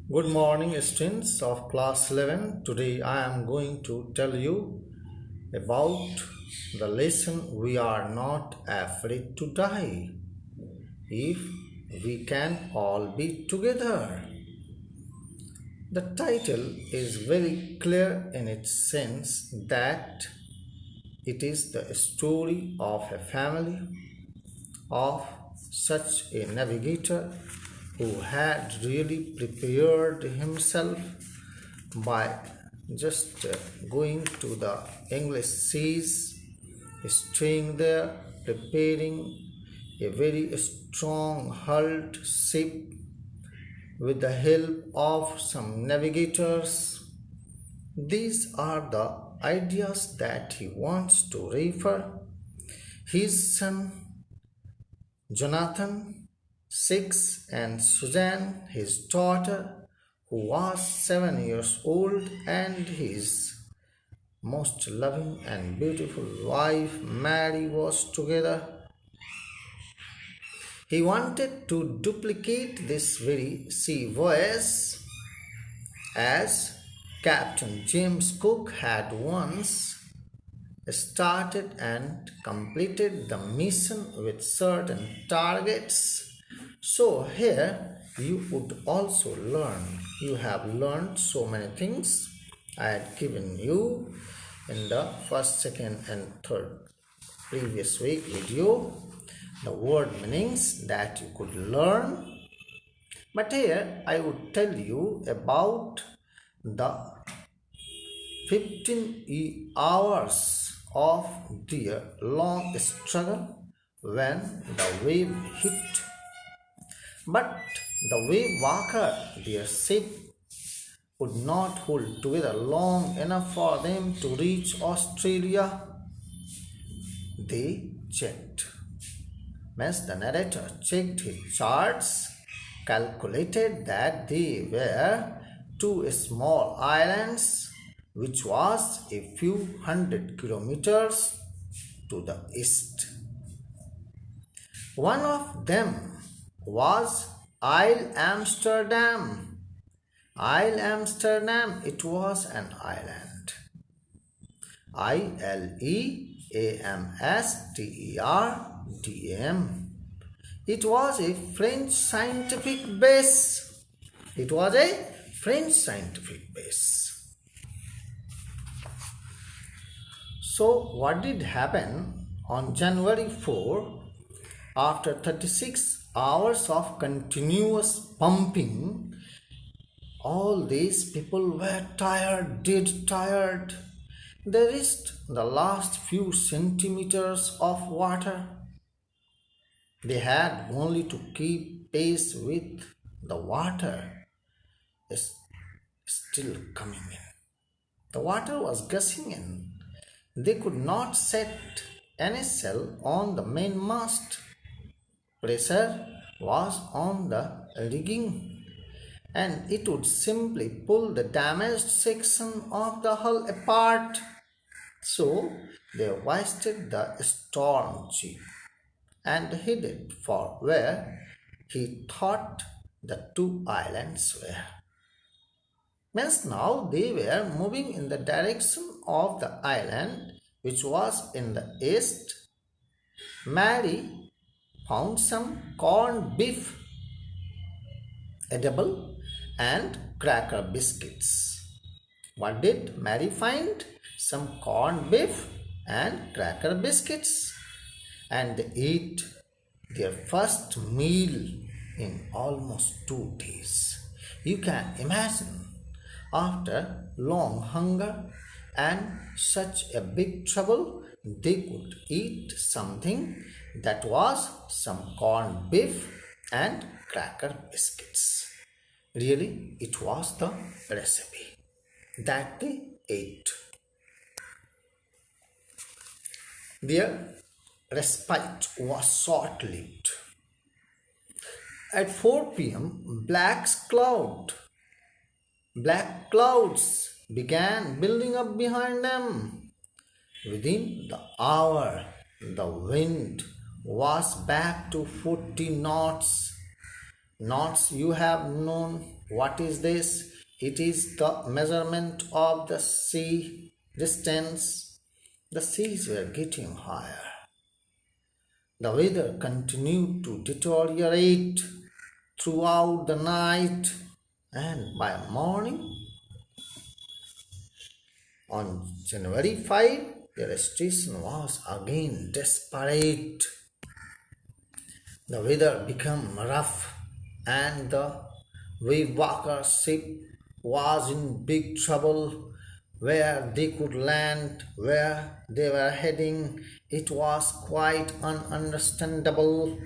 Good morning, students of class 11. Today I am going to tell you about the lesson we are not afraid to die if we can all be together. The title is very clear in its sense that it is the story of a family of such a navigator who had really prepared himself by just going to the English seas, staying there, preparing a very strong hulled ship with the help of some navigators. These are the ideas that he wants to refer his son Jonathan, 6, and Suzanne, his daughter, who was 7 years old, and his most loving and beautiful wife Mary was together. He wanted to duplicate this very sea voyage as Captain James Cook had once started and completed the mission with certain targets. So here you would also learn. You have learned so many things I had given you in the first, second and third previous week video, the word meanings that you could learn. But here I would tell you about the 15 hours of their long struggle when the wave hit. But the wave walker, their ship, could not hold together long enough for them to reach Australia. They checked. Means the narrator checked his charts, calculated that they were two small islands, which was a few hundred kilometers to the east. One of them was Isle Amsterdam. Isle Amsterdam, it was an island. Ileamsterdam. It was a French scientific base. It was a French scientific base. So what did happen on January 4, after 36 hours of continuous pumping? All these people were tired, dead tired. They reached the last few centimeters of water. They had only to keep pace with the water still coming in. The water was gushing in. They could not set any sail on the mainmast. Pressure was on the rigging, and it would simply pull the damaged section of the hull apart. So they hoisted the storm chief and headed for where he thought the two islands were. Means now they were moving in the direction of the island which was in the east. Mary found some corned beef, edible, and cracker biscuits. What did Mary find? Some corned beef and cracker biscuits. And they ate their first meal in almost 2 days. You can imagine, after long hunger and such a big trouble, they could eat something that was some corned beef and cracker biscuits. Really, it was the recipe that they ate. Their respite was short-lived. At 4 p.m., black clouds began building up behind them. Within the hour, the wind was back to 40 knots. Knots you have known What is this? It is the measurement of the sea distance. The seas were getting higher. The weather continued to deteriorate throughout the night, and by morning, on January 5, their station was again desperate. The weather became rough, and the Wavewalker ship was in big trouble. Where they could land, where they were heading, it was quite ununderstandable.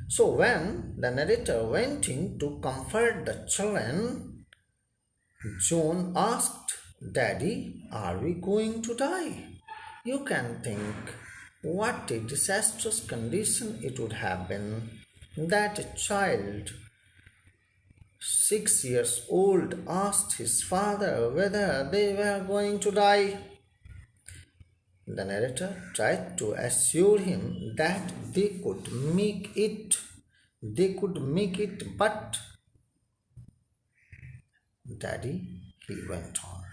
So, when the narrator went in to comfort the children, John asked, "Daddy, are we going to die?" You can think what a disastrous condition it would have been that a child 6 years old asked his father whether they were going to die. The narrator tried to assure him that they could make it. But Daddy, he went on.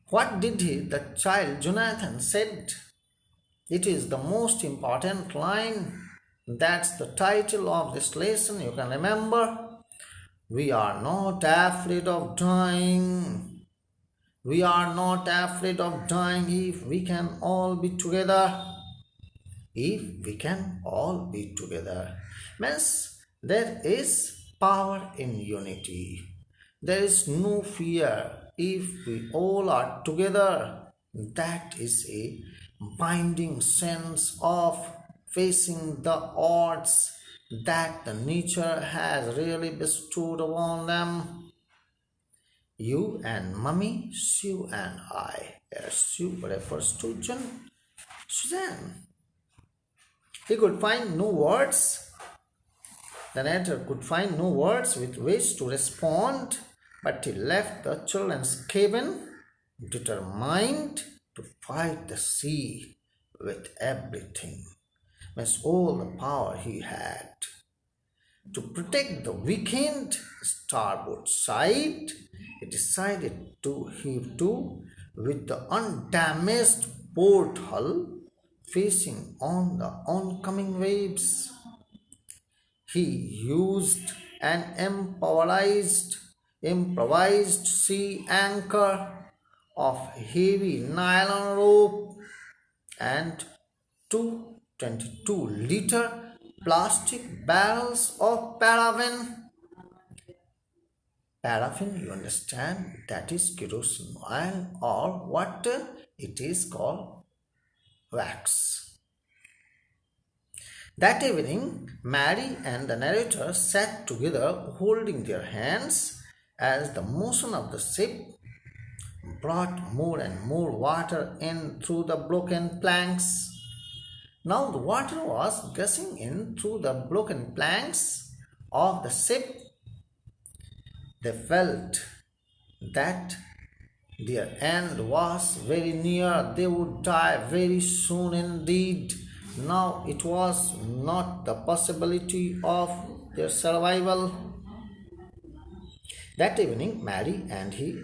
What did he? The child Jonathan said. It is the most important line. That's the title of this lesson. You can remember. We are not afraid of dying. We are not afraid of dying if we can all be together. If we can all be together. Means there is power in unity. There is no fear if we all are together. That is a binding sense of facing the odds that the nature has really bestowed upon them. You and Mummy, Sue and I. Sue refers to Suzanne. He could find no words. The narrator could find no words with which to respond, but he left the children's cabin determined to fight the sea with everything. Means all the power he had. To protect the weakened starboard side, he decided to heave to with the undamaged port hull facing on the oncoming waves. He used an improvised sea anchor of heavy nylon rope and two 22-liter plastic barrels of paraffin. Paraffin, you understand, that is kerosene oil, or what it is called wax. That evening, Mary and the narrator sat together holding their hands as the motion of the ship brought more and more water in through the broken planks. Now the water was gushing in through the broken planks of the ship. They felt that their end was very near. They would die very soon indeed. Now it was not the possibility of their survival. That evening, Mary and he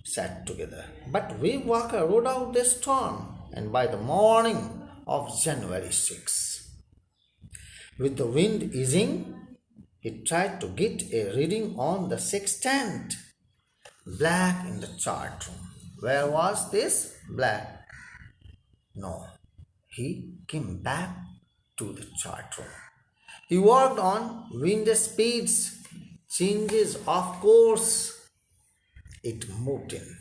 sat together. But Wavewalker rode out the storm, and by the morning of January 6, with the wind easing, he tried to get a reading on the sextant. Black in the chart room. Where was this? Black. No. He came back to the chart room. He worked on wind speeds, changes of course. It moved in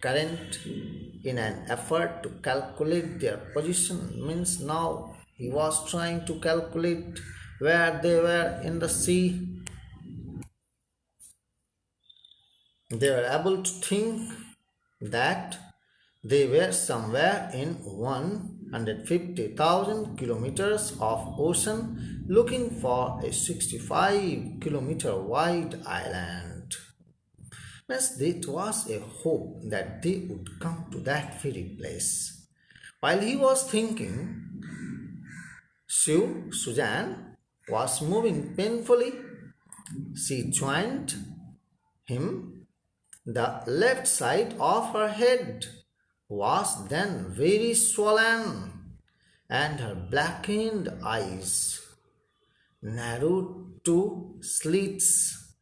current in an effort to calculate their position. Means now he was trying to calculate where they were in the sea. They were able to think that they were somewhere in 150,000 kilometers of ocean looking for a 65-kilometer wide island. Means it was a hope that they would come to that very place. While he was thinking, Suzanne was moving painfully She joined him. The left side of her head was then very swollen, and her blackened eyes narrowed to slits.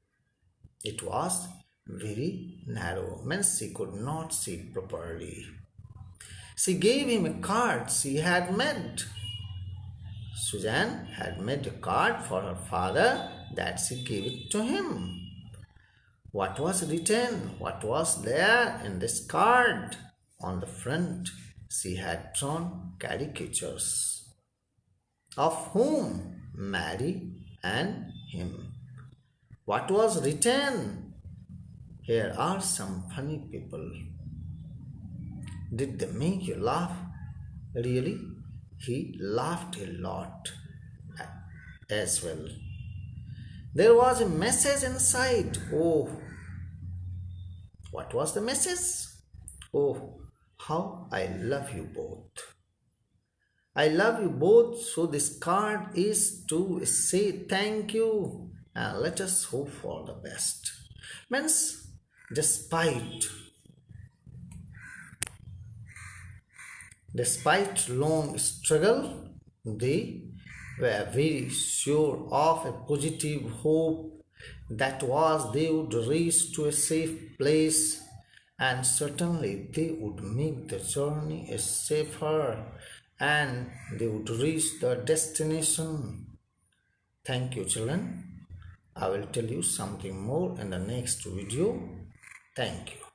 It was very narrow, means she could not see properly. She gave him a card she had made. Suzanne had made a card for her father that she gave it to him. What was written? What was there in this card? On the front, she had drawn caricatures. Of whom? Mary and him. What was written? Here are some funny people. Did they make you laugh? Really? He laughed a lot as well. There was a message inside. Oh, what was the message? Oh, how I love you both. I love you both, so this card is to say thank you and let us hope for the best. Means, despite long struggle, they were very sure of a positive hope that was they would reach to a safe place, and certainly they would make the journey safer and they would reach the destination. Thank you, children. I will tell you something more in the next video. Thank you.